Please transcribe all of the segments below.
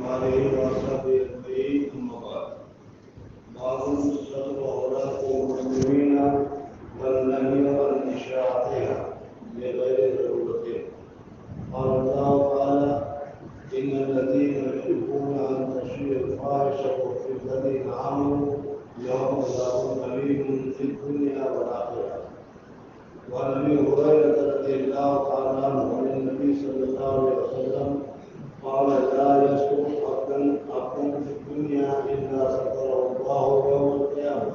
عليه وصحبه أجمعين ثم بعد باب الستر وعورات المسلمين والنهي عن إشاعتها بغير ضرورة. قال الله تعالى: إن الذين يحبون أن تشيع الفاحشة في الذين آمنوا لهم عذاب أليم في الدنيا والآخرة. وعن أبي هريرة رضي الله تعالى عنه عن النبي صلى الله عليه وسلم قال: لا يسقط عبدا في الدنيا إلا ستره الله يوم القيامة.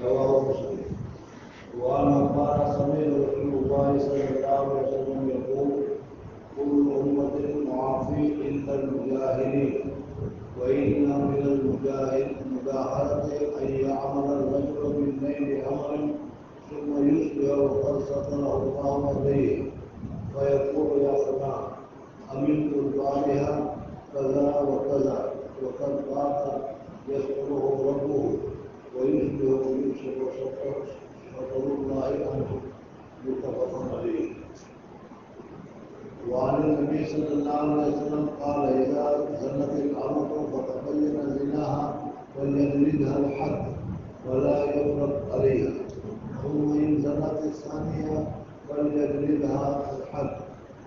رواه مسلم. وعنه قال: سمعت رسول الله صلى الله عليه وسلم يقول: كل أمة معافي إلا المجاهرين، وإن من المجاهرة أن يعمل الرجل بالليل عملا ثم يصبح وقد ستره الله عليه فيقول: يا فلان أمنت البارحة كذا وكذا وقد بات يستره ربه ويصبح يوسف شكر الله عنه. متفق عليه. وعن النبي صلى الله عليه وسلم قال: إذا زنت الأمة فتبين زناها فليجلدها الحد ولا يفرق عليها، ثم إن زنت الثانية فليجلدها الحد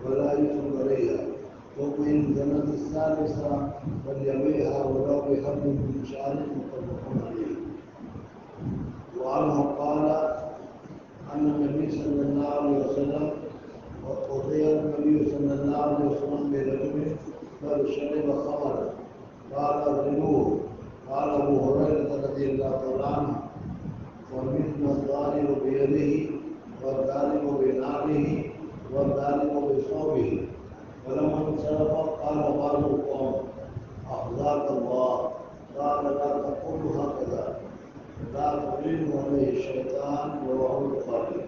ولا يفرق عليها، ثم إن زنت الثالثة فليبيعها ولو بحد من شعر. متفق عليه. وعنه قال أن النبي صلى الله عليه وسلم وقضي النبي صلى الله عليه وسلم برجل فشرب خمرا قال: ارجلوه. قال أبو هريرة رضي الله تعالى عنه: ومثل الضارب بيده والضارب بنعله والضارب بثوبه. فلما انصرف قال بعض القوم: أخزاك الله. قال: لا تقول هكذا، لا تعين عليه الشيطان. رواه البخاري.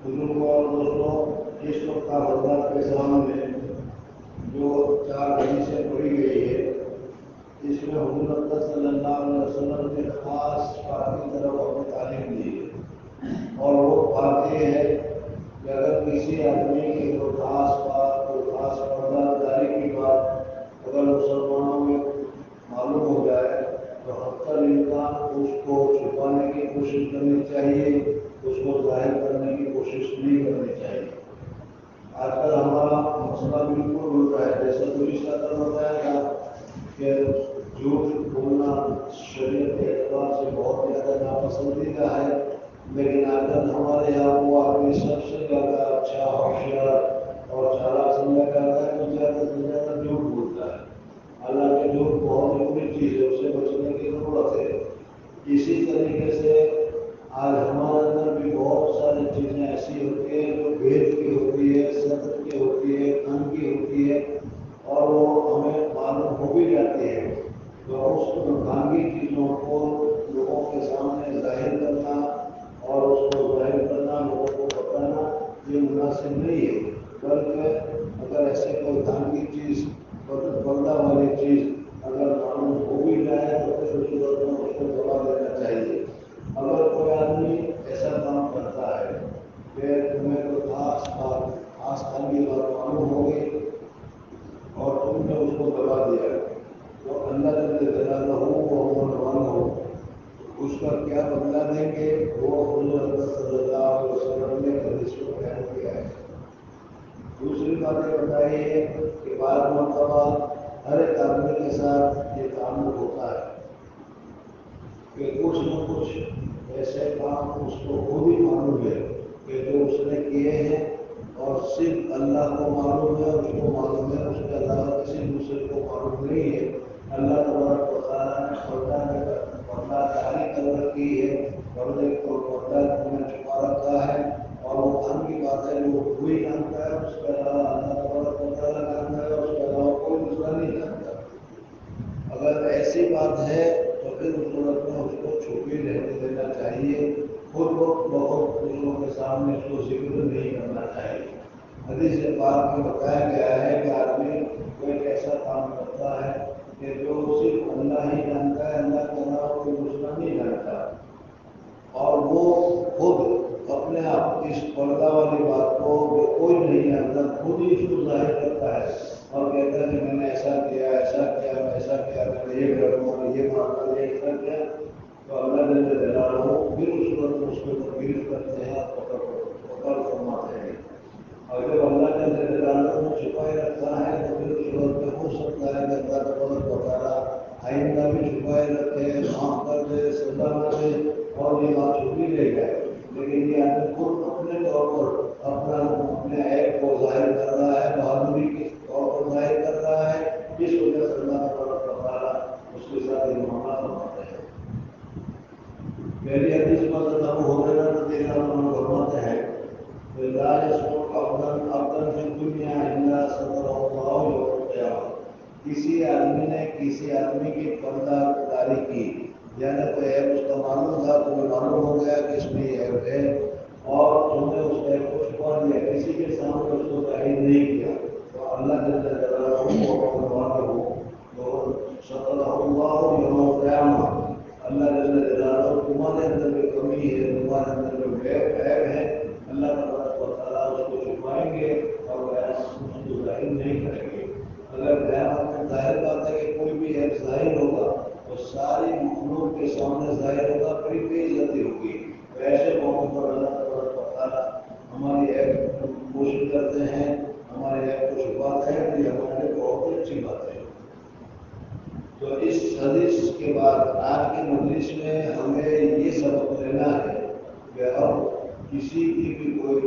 بزرگوں اور دوستوں، اس وقت کا حضرات کے سامنے جو 4 حدیثیں پڑھی گئی ہے، اس میں حضور اکرم صلی اللہ علیہ وسلم نے خاص بات کی طرف ہمیں تعلیم دی ہے، اور وہ بات یہ ہے کہ اگر کسی آدمی کی کوئی خاص بات، کوئی خاص پردہ داری کی بات اگر مسلمانوں میں معلوم ہو جائے تو حتی الامکان اس کو چھپانے کی کوشش کرنی چاہیے، اس کو ظاہر کرنے کی کوشش نہیں کرنی چاہیے۔ آج کل ہمارا مسئلہ بالکل الٹا ہے، جیسے گزشتہ کا بتایا تھا کہ جھوٹ بولنا شریعت کے اعتبار سے بہت زیادہ ناپسندیدہ ہے، لیکن آج کل ہمارے یہاں وہ آدمی سب سے زیادہ اچھا، ہوشیار اور چالاک سمجھا جاتا ہے تو زیادہ سے زیادہ جھوٹ بولتا ہے۔ حالانکہ جھوٹ بہت ضروری چیز ہے، اسے بچنے کی ضرورت ہے۔ اسی طریقے سے آج ہمارے اندر بھی بہت ساری چیزیں ایسی ہوتی ہیں جو بھید کی ہوتی ہے، ستر کی ہوتی ہے، کن کی ہوتی ہے، اور وہ ہمیں معلوم ہو بھی جاتی ہے، تو اس ڈھانگی چیزوں کو لوگوں کے سامنے ظاہر کرنا اور اس کو ظاہر کرنا، لوگوں کو بتانا، یہ مناسب نہیں ہے۔ بلکہ اگر ایسے کوئی ڈھانگی چیز، پردہ والی چیز اگر معلوم ہو بھی جائے تو پھر اس صورت میں اس کو جواب دینا چاہیے۔ اگر کوئی آدمی ایسا کام کرتا ہے کہ تمہیں کوئی خاص خالی بات معلوم ہو گئی اور تم نے اس کو دبا دیا تو اللہ جل جلالہ وہ منوان ہو، اس کا کیا بدلہ دیں گے؟ وہ حضور صلی اللہ علیہ وسلم نے حدیث کو بیان کیا ہے۔ دوسری بات یہ بتائی ہے کہ بعض مرتبہ ہر ایک آدمی کے ساتھ یہ تعلق ہوتا ہے کہ کچھ نہ کچھ ایسے کام اس کو خود ہی معلوم ہے کہ جو اس نے کیے ہیں اور صرف اللہ کو معلوم ہے، اس کو معلوم ہے، اس کے علاوہ کسی دوسرے کو معلوم نہیں ہے۔ اللہ تبارک و تعالیٰ نے پردہ جاری کر رکھی ہے، پردے کو پردہ میں چھپا رکھا ہے، اور وہ دھن کی بات ہے جو وہی جانتا ہے، اس کے علاوہ اللہ تبارک و تعالیٰ جانتا ہے، اس کے علاوہ کوئی دوسرا نہیں جانتا۔ اگر ایسی بات ہے تو پھر اس صورت میں اس کو چھپی رہنے دینا چاہیے، خود وقت بہت دوسروں کے سامنے اس کو ذکر نہیں کرنا چاہیے۔ حدیث پاک میں بتایا گیا ہے کہ آدمی کوئی ایسا کام کرتا ہے کہ جو صرف اللہ ہی جانتا ہے، اللہ کے علاوہ کوئی دوسرا نہیں جانتا، اور وہ خود اپنے آپ اس پردہ والی بات کو کوئی نہیں جانتا، خود ہی اس کو ظاہر کرتا ہے اور کہتا ہے کہ میں نے ایسا کیا ایسا کیا میں نے یہ کروں یہ مانتا یہ ایسا کیا، تو اللہ جل جلالہ پھر اس وقت اس کو تبدیل کرتے ہیں پکڑ فرماتے ہیں۔ اور جب اللہ جل جلالہ نے چھپائے رکھا ہے تو پھر اس وقت میں ہو سکتا ہے کہ اللہ تبارک و تعالیٰ آئندہ بھی چھپائے رکھے، معاف کر دے، سزا نہ دے اور یہ بات چھپی رہ جائے، لیکن یہ آدمی خود اپنے طور پر اپنے عیب کو ظاہر کر رہا ہے، بہادری کے طور پر ظاہر کر رہا ہے، جس وجہ سے اللہ تبارک و تعالیٰ اس کے ساتھ یہ معاملہ فرماتے ہیں۔ پہلی حدیث میں حضرت ابو ہریرہ رضی اللہ عنہ فرماتے ہیں کہ لا يسمع عبدا في الدنيا الا ستره الله يوم القيامة، کسی آدمی نے کسی آدمی کی پردہ داری کی، یعنی کوئی عیب اس کا معلوم تھا، تمہیں معلوم ہو گیا کہ اس میں یہ عیب ہے اور تم نے اس عیب کو چھپا دیا، کسی کے سامنے اس کو ظاہر نہیں کیا، تو اللہ جل جلالہ تو سترہ اللہ یوم القیامہ، اللہ جل جلالہ تمہارے اندر جو کمی ہے، تمہارے اندر جو عیب ہے، اللہ تبارک و تعالیٰ اس کو چھپائیں گے اور اس کو ظاہر نہیں کریں گے۔ اگر قیامت میں ظاہر بات ہے کہ کوئی بھی عیب ظاہر ہوگا تو ساری مخلوق کے سامنے ظاہر ہوگا، بڑی بے عزتی ہوگی، تو ایسے موقع پر اللہ تبارک و تعالیٰ ہماری عیب کوشش کرتے ہیں، ہمارے عیب کو چھپاتے ہیں، تو یہ ہمارے لیے بہت اچھی بات ہے۔ تو اس حدیث کے بعد آج کی مجلس میں ہمیں یہ سبق لینا ہے کہ اب کسی کی بھی کوئی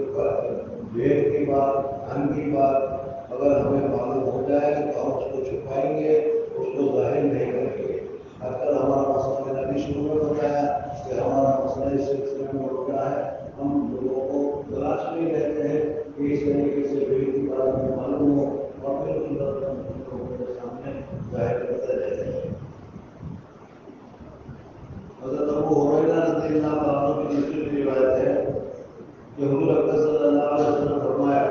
بھید کی بات، دھن کی بات اگر ہمیں معلوم ہو جائے تو ہم اس کو چھپائیں گے، اس کو ظاہر نہیں کریں گے۔ اگر ہمارا مسئلہ میں نے ابھی شروع میں بتایا کہ ہمارا مسئلہ اس سلسلے میں ہوتا ہے، ہم لوگوں کو تلاش میں رہتے ہیں کہ اس طریقے سے بھید کی بات ہمیں معلوم ہو اور پھر اس بات ہم لوگوں کے سامنے ظاہر کرتے رہتے ہیں۔ حضرت ابو ہریرہ رضی اللہ عنہ کی دوسری روایت ہے کہ حضور اکرم صلی اللہ علیہ وسلم فرمایا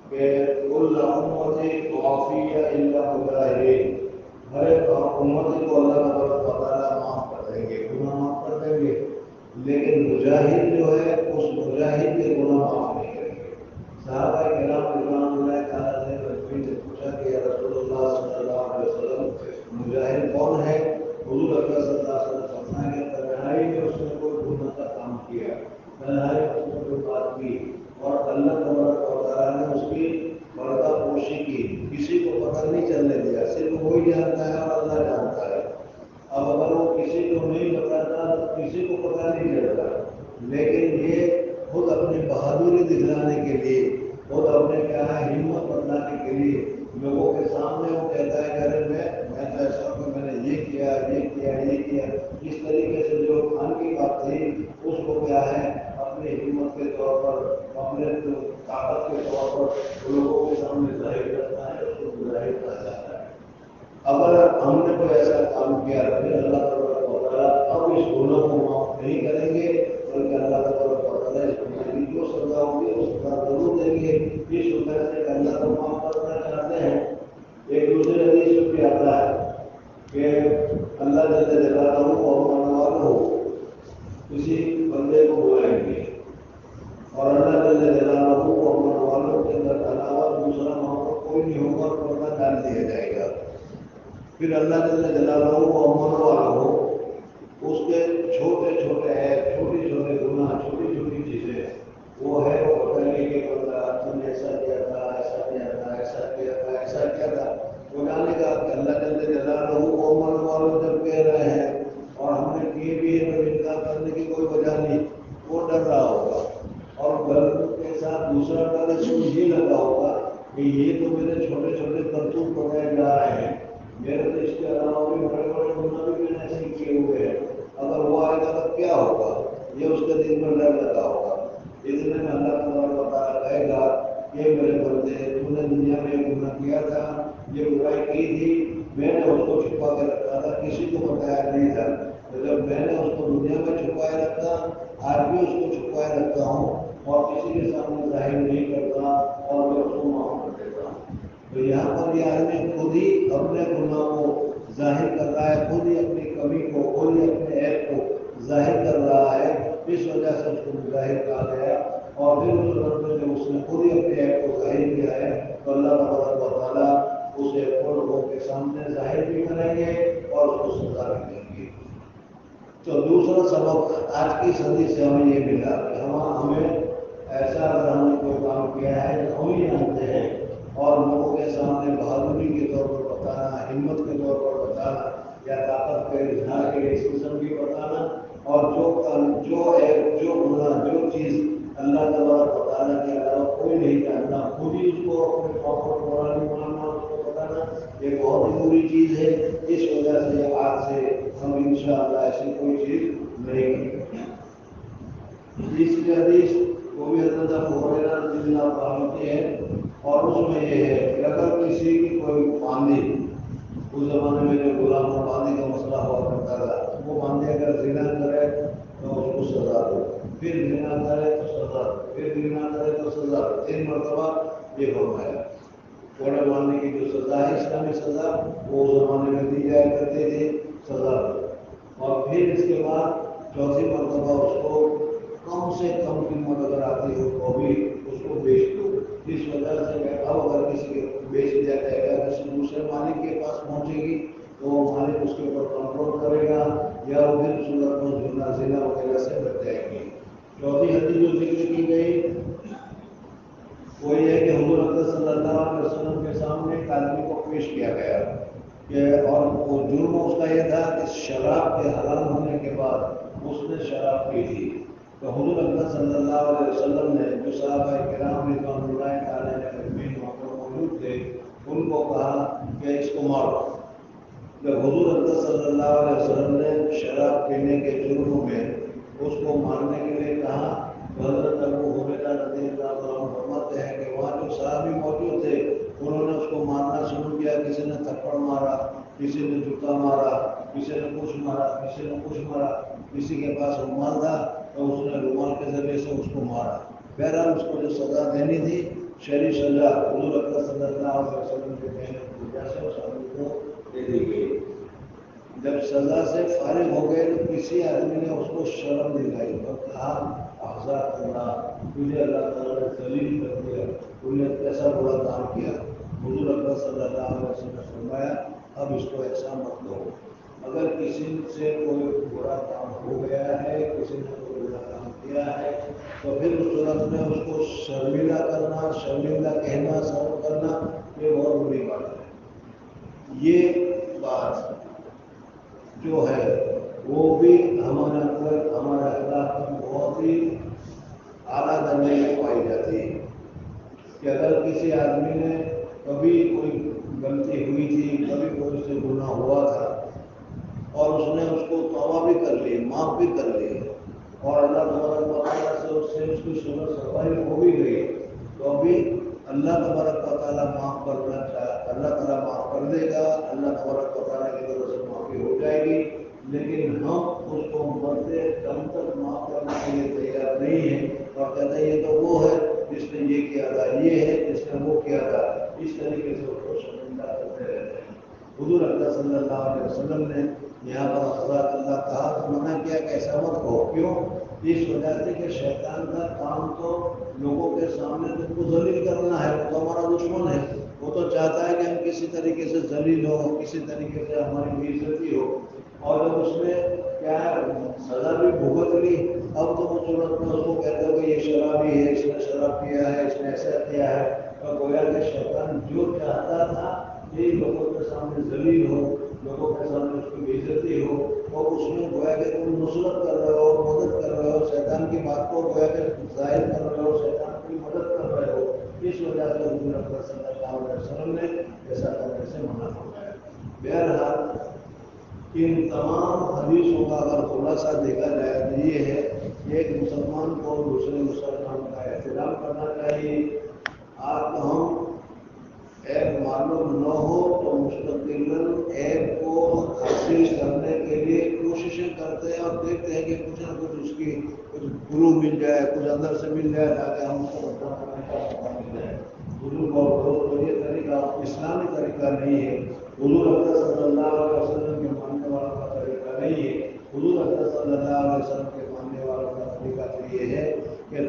کہ کل امتی معافی الا مجاہرین، ہر ایک امتی کو اللہ تبارک و تعالیٰ معاف کر دیں گے، گناہ معاف کر دیں گے، لیکن مجاہد جو ہے اس مجاہد کے گناہ معاف نہیں کریں گے۔ صحابہ کرام رضوان اللہ تعالیٰ نے پوچھا کہ یا رسول اللہ صلی اللہ علیہ وسلم مجاہد کون ہے؟ حضور اکرم صلی اللہ علیہ وسلم فرمایا کہ تنہائی میں اس نے کوئی گناہ کا کام کیا، تنہائی میں اس نے کوئی بات کی اور اللہ تبارک و تعالیٰ نے اس کی پردہ پوشی کی، کسی کو پتہ نہیں چلنے دیا، صرف وہی جانتا ہے اور اللہ جانتا ہے۔ اب اگر وہ کسی کو نہیں بتاتا تو کسی کو پتہ نہیں چلتا، لیکن یہ خود اپنی بہادری دکھلانے کے لیے، خود اپنے کیا ہے ہمت بتانے کے لیے لوگوں کے سامنے وہ کہتا ہے کہ میں تو ایسا کہ میں نے یہ کیا اس طریقے سے جو خان کی بات تھی اس کو کیا ہے اپنی ہمت کے طور پر، اپنے طاقت کے طور پر لوگوں کے سامنے ظاہر کرتا ہے، اس کو ظاہر کیا جاتا ہے۔ اگر ہم نے کوئی ایسا کام کیا پھر اللہ تبارک و تعالیٰ اب اس گناہ کو معاف نہیں کریں گے، بلکہ اللہ تبارک و تعالیٰ اس گناہ کی جو سزا ہوگی اس سزا ضرور دیں گے۔ اس وجہ سے اللہ کو معاف کرنا چاہتے ہیں۔ ایک دوسرے حدیث میں بھی آتا ہے کہ اللہ جل جلالہ اور ماننے والوں کسی بندے کو بلائیں گے اور اللہ جل جلالہ اور ماننے والوں کے اندر علاوہ دوسرا موقع کوئی نہیں ہوگا، پردہ ڈال دیا جائے گا۔ پھر اللہ جل جلالہ اور ماننے والوں اس کے چھوٹے چھوٹے عیب، چھوٹی چھوٹے گناہ، چھوٹی چھوٹی چیزیں وہ ہے وہ بتائیں گے کہ بندہ تم نے ایسا کیا تھا، ایسا کیا تھا، ایسا کیا تھا، ایسا کیا تھا۔ وہ جانے گا کہ اللہ جل جلالہ اور ماننے والوں جب کہہ رہے ہیں اور ہم نے کیے بھی ہے تو انکار کرنے کی کوئی وجہ نہیں، وہ ڈر رہا ہوگا اور ڈر کے ساتھ دوسرا ڈر اس کو یہ لگا ہوگا کہ یہ تو میرے چھوٹے چھوٹے کرتوت بتائے جا رہے ہیں، میرے تو اس کے علاوہ بھی بڑے بڑے گناہ بھی میں نے ایسے کیے ہوئے ہیں، اگر وہ آئے گا تو کیا ہوگا، یہ اس کے دل میں ڈر لگا ہوگا۔ اتنے میں اللہ تبارک و تعالیٰ کہے گا کہ میرے بندے تو نے دنیا میں یہ گناہ کیا تھا، یہ برائی کی تھی، میں نے اس کو چھپا کے رکھا تھا، کسی کو بتایا نہیں تھا، تو جب میں نے اس کو دنیا میں چھپائے رکھا، آج بھی اس کو چھپائے رکھتا ہوں اور کسی کے سامنے ظاہر نہیں کرتا اور میں اس کو معاف کر دیتا ہوں۔ تو یہاں پر یہ آدمی خود ہی اپنے گناہ کو ظاہر کر رہا ہے، خود ہی اپنی کمی کو، خود ہی اپنے عیب کو ظاہر کر رہا ہے اس وجہ سے اس کو مظاہر کہا گیا. اور پھر اس صورت میں جب اس نے خود ہی اپنے ایپ کو ظاہر کیا ہے تو اللہ تبارک و تعالیٰ اس ایپ کو لوگوں کے سامنے ظاہر بھی کریں گے اور اس کو سزا بھی دیں گے. تو دوسرا سبق آج کی صدی سے ہمیں یہ ملا کہ ہمیں ایسا اگر ہم نے کوئی کام کیا ہے تو ہم ہی جانتے ہیں اور لوگوں کے سامنے بہادری کے طور پر بتانا، ہمت کے طور پر بتانا یا طاقت کے اظہار کے لیے اس قسم کی بتانا. اور جو چیز اللہ تبارک و تعالیٰ کے علاوہ کوئی نہیں جانتا خود ہی اس کو اپنے پاپٹ قرآن ماننا، اس کو بتانا، یہ بہت ہی بری چیز ہے. اس وجہ سے آج سے ہم انشاءاللہ ایسی کوئی چیز نہیں کریں. تیسری حدیث وہ بھی حضرت ابو ہریرہ رضی اللہ عنہ کی ہے اور اس میں یہ ہے کہ اگر کسی کی کوئی باندھی، اس زمانے میں جو غلام اور باندھی کا مسئلہ ہوا کرتا تھا، وہ باندھی اگر زنا کرے تو اس کو سزا دو، پھر زنا کرے تو سزا دو، پھر زنا کرے تو سزا دو. 3 مرتبہ یہ فرمایا. کوڑے باندھنے کی جو سزا ہے اسلامی سزا وہ اس زمانے میں دی جایا کرتی تھی، سزا دو. اور پھر اس کے بعد 4تھی مرتبہ اس کو کم سے کم قیمت اگر آتی ہو تو بھی اس کو بیچ دو. اس وجہ سے کہ اب اگر کسی کو بیچ دیا جائے گا، کسی دوسرے مالک کے پاس پہنچے گی تو وہ مالک اس کے اوپر کنٹرول کرے گا یا وہ پھر صورت میں زنا وغیرہ سے بچ جائے گی. 4تھی حدیث جو ذکر کی گئی وہ یہ ہے کہ حضور اکرم صلی اللہ علیہ وسلم کے سامنے ایک آدمی کو پیش کیا گیا کہ اور وہ جرم اس کا یہ تھا کہ شراب کے حرام ہونے کے بعد اس نے شراب پی تھی. تو حضور اکرم صلی اللہ علیہ وسلم نے جو صحابہ کرام رضوان اللہ تعالیٰ اجمعین وہاں پر موجود تھے ان کو کہا کہ اس کو مارو. جب حضور اکرم صلی اللہ علیہ وسلم نے شراب پینے کے جرم میں اس کو مارنے کے لیے کہا تو حضرت ابو ہریرہ رضی اللہ عنہ فرماتے ہیں کہ وہاں جو صحابی موجود تھے انہوں نے اس کو مارنا شروع کیا. کسی نے تھپڑ مارا، کسی نے جوتا مارا، کسی نے کچھ مارا، کسی نے کچھ مارا. کسی کے پاس رومال تھا تو اس نے رومال کے ذریعے سے اس کو مارا. بہرحال اس کو جو سزا دینی تھی شرعی سزا حضور اکرم صلی اللہ علیہ وسلم کے کہنے کی وجہ سے اس آدمی کو دے دی گئی. جب سزا سے فارغ ہو گئے تو کسی آدمی نے اس کو شرم دلائی اور کہا آزاد کرنا، تجھے اللہ تعالیٰ نے ذلیل کر دیا، تم نے ایسا بڑا کام کیا. حضور اکرم صلی اللہ علیہ وسلم نے فرمایا اب اس کو ایسا مت دو. اگر کسی سے کوئی برا کام ہو گیا ہے، کسی نے کوئی برا کام کیا ہے تو پھر اس صورت میں اس کو شرمندہ کرنا، شرمندہ کہنا، سرو کرنا یہ بہت بری بات ہے. یہ بات جو ہے وہ بھی ہمارے اندر ہمارے اخلاق میں بہت ہی اعلیٰ درجے میں پائی جاتی ہے کہ اگر کسی آدمی نے کبھی کوئی غلطی ہوئی تھی، کبھی کوئی سے گناہ ہوا تھا اور اس نے اس کو توبہ بھی کر لی، معاف بھی کر لی اور اللہ تبارک و تعالیٰ سے اس کی صورت صفائی ہو بھی گئی تو ابھی اللہ تبارک و تعالیٰ معاف کرنا چاہے، اللہ تعالیٰ معاف کر دے گا، اللہ تبارک و تعالیٰ کی طرف سے معافی ہو جائے گی. لیکن ہم اس کو مرتے دم تک معاف کرنے کے لیے تیار نہیں ہیں اور کہتے ہیں یہ تو وہ ہے جس نے یہ کیا تھا، یہ ہے جس نے وہ کیا تھا. اس طریقے سے اس کو شرمندہ کرتے رہتے ہیں. حضور اکرم صلی اللہ علیہ وسلم نے یہاں پر حضرت اللہ کہا تو منع کیا کہ ایسا مت ہو. کیوں؟ اس وجہ سے کہ شیطان کا کام تو لوگوں کے سامنے تم کو ذلیل کرنا ہے، وہ تو ہمارا دشمن ہے. وہ تو چاہتا ہے کہ ہم کسی طریقے سے ذلیل ہو، کسی طریقے سے ہماری بے عزتی ہو. اور جب اس نے کیا ہے سزا بھی بھگت لی اب تو وہ صورت میں اس کو کہتے ہو کہ یہ شرابی ہے، اس نے شراب پیا ہے، اس نے ایسا کیا ہے. اور گویا کہ شیطان جو چاہتا تھا یہ لوگوں کے سامنے ذلیل ہو، لوگوں کے سامنے اس کی بے عزتی ہو اور اس میں گویا کہ تم نصرت کر رہے ہو، مدد کر رہے ہو، شیطان کی بات کو گویا کہ ظاہر کر رہے ہو، شیطان کی مدد کر رہے ہو. اس وجہ سے حضور اکرم صلی اللہ علیہ وسلم نے ایسا کرنے سے منع فرمایا. بہرحال ان تمام حدیثوں کا اگر خلاصہ دیکھا جائے تو یہ ہے کہ ایک مسلمان کو دوسرے مسلمان کا احترام کرنا چاہیے. آپ ہم ایپ معلوم نہ ہو تو مستقل ایپ کو حاصل کرنے کے لیے کوششیں کرتے ہیں اور دیکھتے ہیں کہ کچھ نہ کچھ اس کی کچھ گرو مل جائے، کچھ اندر سے مل جائے تاکہ ہم اس کو بدلا کرنے کا موقع مل جائے. بزرگ اور یہ طریقہ اسلامی طریقہ نہیں ہے، حضور اکرم صلی اللہ علیہ وسلم کے ماننے والوں کا طریقہ نہیں ہے. حضور اکرم صلی اللہ علیہ وسلم کے ماننے والوں کا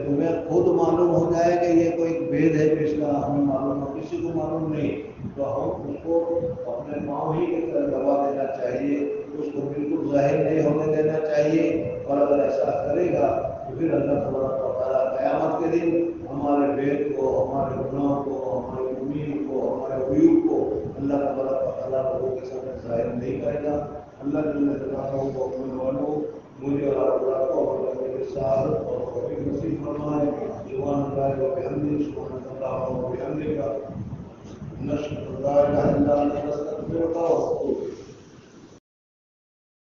تمہیں خود معلوم ہو جائے کہ یہ کوئی بھید ہے جس کا ہمیں معلوم ہو، کسی کو معلوم نہیں، تو ہم اس کو اپنے پاؤں ہی کی طرح دبا دینا چاہیے، اس کو بالکل ظاہر نہیں ہونے دینا چاہیے۔ اور اگر ایسا کرے گا تو پھر اللہ تعالیٰ قیامت کے دن ہمارے بھید کو، ہمارے گناہ کو، ہماری امید کو، ہمارے عیوب کو اللہ تعالیٰ لوگوں کے سامنے ظاہر نہیں کرے گا۔ اللہ کو اپنے والوں مجھے اور اللہ کو اور سعادت اور توفیق نصیب فرمائے۔ سبحان اللہ و بحمدہ، سبحان اللہ و بحمدہ، نشهد ان لا اله الا انت نستغفرك ونتوب